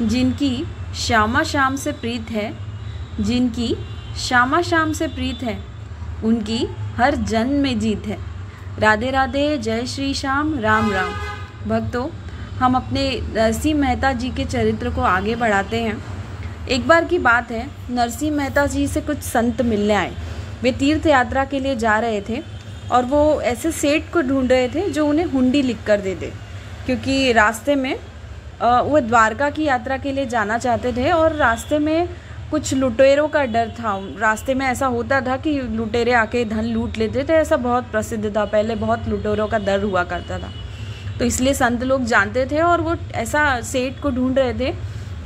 जिनकी श्यामा श्याम से प्रीत है, जिनकी श्यामा श्याम से प्रीत है, उनकी हर जन्म में जीत है। राधे राधे, जय श्री श्याम, राम राम। भक्तों, हम अपने नरसिंह मेहता जी के चरित्र को आगे बढ़ाते हैं। एक बार की बात है, नरसिंह मेहता जी से कुछ संत मिलने आए। वे तीर्थ यात्रा के लिए जा रहे थे और वो ऐसे सेठ को ढूंढ रहे थे जो उन्हें हुंडी लिख कर दे दे, क्योंकि रास्ते में वो द्वारका की यात्रा के लिए जाना चाहते थे और रास्ते में कुछ लुटेरों का डर था। रास्ते में ऐसा होता था कि लुटेरे आके धन लूट लेते थे, ऐसा बहुत प्रसिद्ध था, पहले बहुत लुटेरों का डर हुआ करता था। तो इसलिए संत लोग जानते थे और वो ऐसा सेठ को ढूंढ रहे थे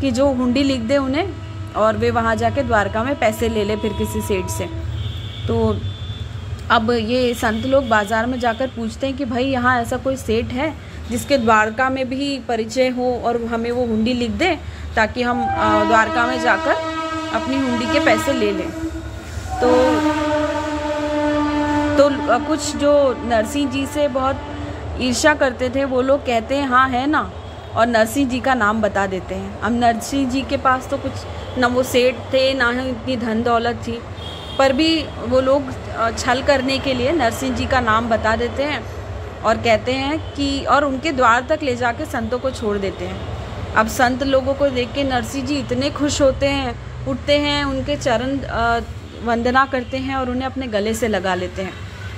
कि जो हुंडी लिख दे उन्हें और वे वहाँ जाके द्वारका में पैसे ले ले फिर किसी सेठ से। तो अब ये संत लोग बाज़ार में जाकर पूछते हैं कि भाई यहाँ ऐसा कोई सेठ है जिसके द्वारका में भी परिचय हो और हमें वो हुंडी लिख दे ताकि हम द्वारका में जाकर अपनी हुंडी के पैसे ले लें। तो कुछ जो नरसिंह जी से बहुत ईर्ष्या करते थे वो लोग कहते हैं हाँ है ना, और नरसिंह जी का नाम बता देते हैं। अब नरसिंह जी के पास तो कुछ न वो सेठ थे ना ही इतनी धन दौलत थी, पर भी वो लोग छल करने के लिए नरसिंह जी का नाम बता देते हैं और कहते हैं कि और उनके द्वार तक ले जाके संतों को छोड़ देते हैं। अब संत लोगों को देख के नरसिंह जी इतने खुश होते हैं, उठते हैं, उनके चरण वंदना करते हैं और उन्हें अपने गले से लगा लेते हैं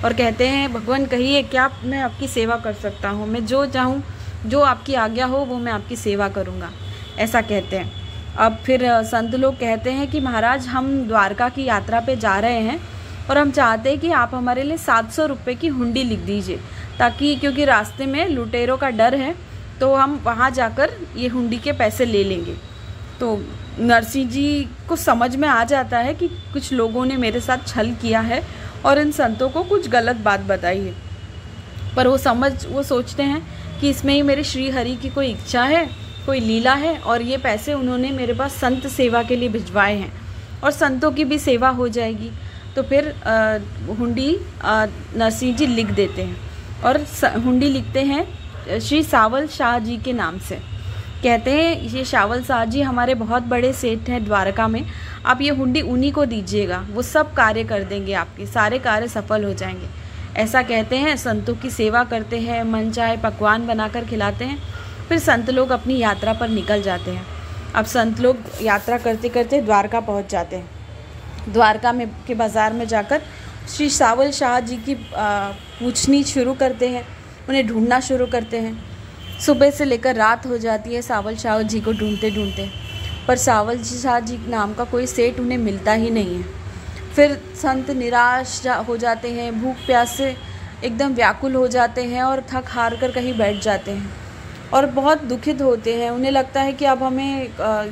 और कहते हैं भगवान कहिए क्या मैं आपकी सेवा कर सकता हूँ, मैं जो चाहूँ, जो आपकी आज्ञा हो वो मैं आपकी सेवा करूँगा, ऐसा कहते हैं। अब फिर संत लोग कहते हैं कि महाराज हम द्वारका की यात्रा पे जा रहे हैं और हम चाहते हैं कि आप हमारे लिए 700 रुपये की हुंडी लिख दीजिए, ताकि क्योंकि रास्ते में लुटेरों का डर है तो हम वहाँ जाकर ये हुंडी के पैसे ले लेंगे। तो नरसिंह जी को समझ में आ जाता है कि कुछ लोगों ने मेरे साथ छल किया है और इन संतों को कुछ गलत बात बताई है, पर वो सोचते हैं कि इसमें ही मेरे श्री हरि की कोई इच्छा है, कोई लीला है और ये पैसे उन्होंने मेरे पास संत सेवा के लिए भिजवाए हैं और संतों की भी सेवा हो जाएगी। तो फिर हुंडी नरसिंह जी लिख देते हैं और हुंडी लिखते हैं श्री सावल शाह जी के नाम से। कहते हैं ये सावल शाह जी हमारे बहुत बड़े सेठ हैं द्वारका में, आप ये हुंडी उन्हीं को दीजिएगा, वो सब कार्य कर देंगे, आपके सारे कार्य सफल हो जाएंगे, ऐसा कहते हैं। संतों की सेवा करते हैं, मन चाहे पकवान बनाकर खिलाते हैं। फिर संत लोग अपनी यात्रा पर निकल जाते हैं। अब संत लोग यात्रा करते करते द्वारका पहुंच जाते हैं। द्वारका में के बाज़ार में जाकर श्री सावल शाह जी की पूछनी शुरू करते हैं, उन्हें ढूंढना शुरू करते हैं। सुबह से लेकर रात हो जाती है सावल शाह जी को ढूंढते ढूंढते, पर सावल शाह जी नाम का कोई सेठ उन्हें मिलता ही नहीं है। फिर संत निराश हो जाते हैं, भूख प्यास से एकदम व्याकुल हो जाते हैं और थक हार कर कहीं बैठ जाते हैं और बहुत दुखित होते हैं। उन्हें लगता है कि अब हमें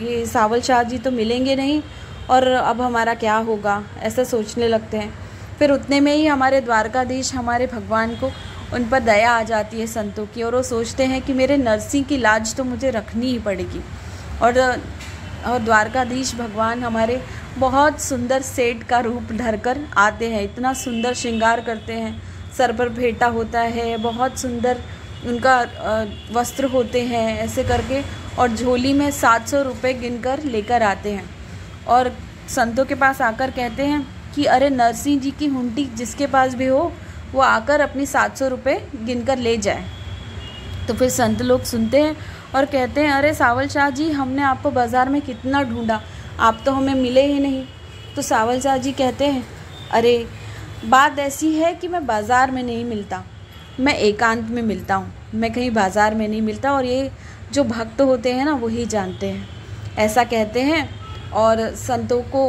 ये सावल शाह जी तो मिलेंगे नहीं और अब हमारा क्या होगा, ऐसा सोचने लगते हैं। फिर उतने में ही हमारे द्वारकाधीश हमारे भगवान को उन पर दया आ जाती है संतों की, और वो सोचते हैं कि मेरे नरसिंह की लाज तो मुझे रखनी ही पड़ेगी। और द्वारकाधीश भगवान हमारे बहुत सुंदर सेठ का रूप धरकर आते हैं, इतना सुंदर श्रृंगार करते हैं, सर पर फेटा होता है, बहुत सुंदर उनका वस्त्र होते हैं ऐसे करके, और झोली में 700 रुपये गिनकर लेकर आते हैं और संतों के पास आकर कहते हैं कि अरे नरसिंह जी की हुंडी जिसके पास भी हो वो आकर अपनी 700 रुपये गिनकर ले जाए। तो फिर संत लोग सुनते हैं और कहते हैं अरे सावल शाह जी हमने आपको बाज़ार में कितना ढूंढा, आप तो हमें मिले ही नहीं। तो सावल शाह जी कहते हैं अरे बात ऐसी है कि मैं बाज़ार में नहीं मिलता, मैं एकांत में मिलता हूँ, मैं कहीं बाज़ार में नहीं मिलता और ये जो भक्त होते हैं ना वही जानते हैं, ऐसा कहते हैं। और संतों को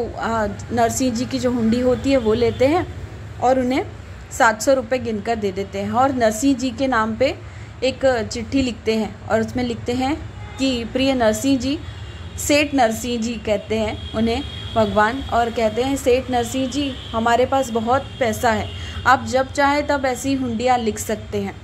नरसिंह जी की जो हुंडी होती है वो लेते हैं और उन्हें 700 रुपये गिनकर दे देते हैं और नरसिंह जी के नाम पे एक चिट्ठी लिखते हैं और उसमें लिखते हैं कि प्रिय नरसिंह जी, सेठ नरसिंह जी कहते हैं उन्हें भगवान, और कहते हैं सेठ नरसिंह जी हमारे पास बहुत पैसा है, आप जब चाहें तब ऐसी हुंडियाँ लिख सकते हैं,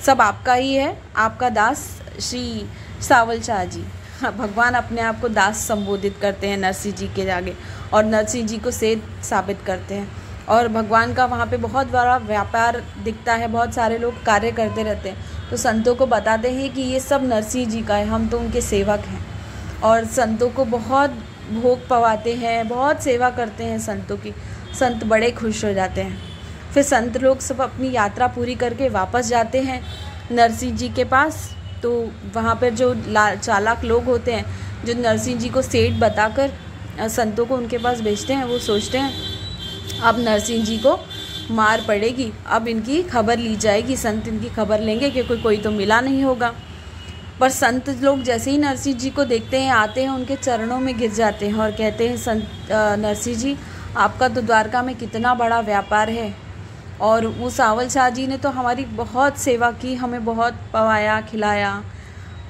सब आपका ही है, आपका दास श्री सावल शाह जी। भगवान अपने आप को दास संबोधित करते हैं नरसिंह जी के आगे और नरसिंह जी को सेठ साबित करते हैं। और भगवान का वहाँ पे बहुत बड़ा व्यापार दिखता है, बहुत सारे लोग कार्य करते रहते हैं। तो संतों को बताते हैं कि ये सब नरसिंह जी का है, हम तो उनके सेवक हैं। और संतों को बहुत भोग पवाते हैं, बहुत सेवा करते हैं संतों की। संत बड़े खुश हो जाते हैं। फिर संत लोग सब अपनी यात्रा पूरी करके वापस जाते हैं नरसिंह जी के पास। तो वहाँ पर जो चालाक लोग होते हैं, जो नरसिंह जी को सेठ बताकर संतों को उनके पास भेजते हैं, वो सोचते हैं अब नरसिंह जी को मार पड़ेगी, अब इनकी खबर ली जाएगी, संत इनकी खबर लेंगे क्योंकि कोई तो मिला नहीं होगा। पर संत लोग जैसे ही नरसिंह जी को देखते हैं, आते हैं, उनके चरणों में गिर जाते हैं और कहते हैं, संत नरसिंह जी, आपका तो द्वारका में कितना बड़ा व्यापार है, और वो सावल शाह जी ने तो हमारी बहुत सेवा की, हमें बहुत पवाया खिलाया,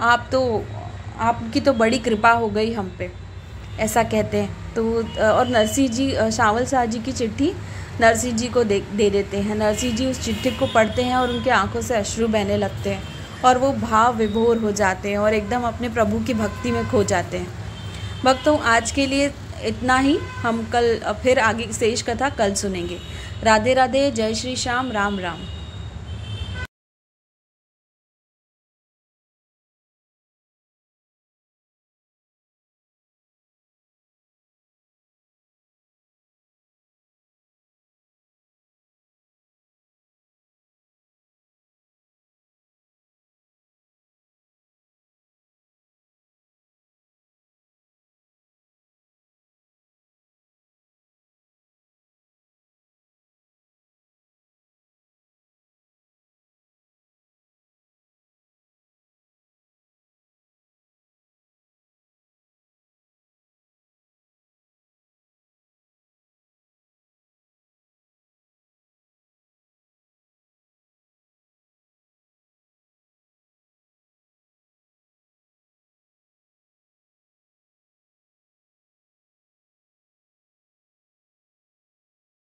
आपकी तो बड़ी कृपा हो गई हम पे, ऐसा कहते हैं। तो और नरसिंह जी सावल शाह जी की चिट्ठी नरसिंह जी को दे देते हैं। नरसिंह जी उस चिट्ठी को पढ़ते हैं और उनके आंखों से अश्रु बहने लगते हैं और वो भाव विभोर हो जाते हैं और एकदम अपने प्रभु की भक्ति में खो जाते हैं। भक्तों, आज के लिए इतना ही। हम कल फिर आगे शेष कथा कल सुनेंगे। राधे राधे, जय श्री श्याम, राम राम।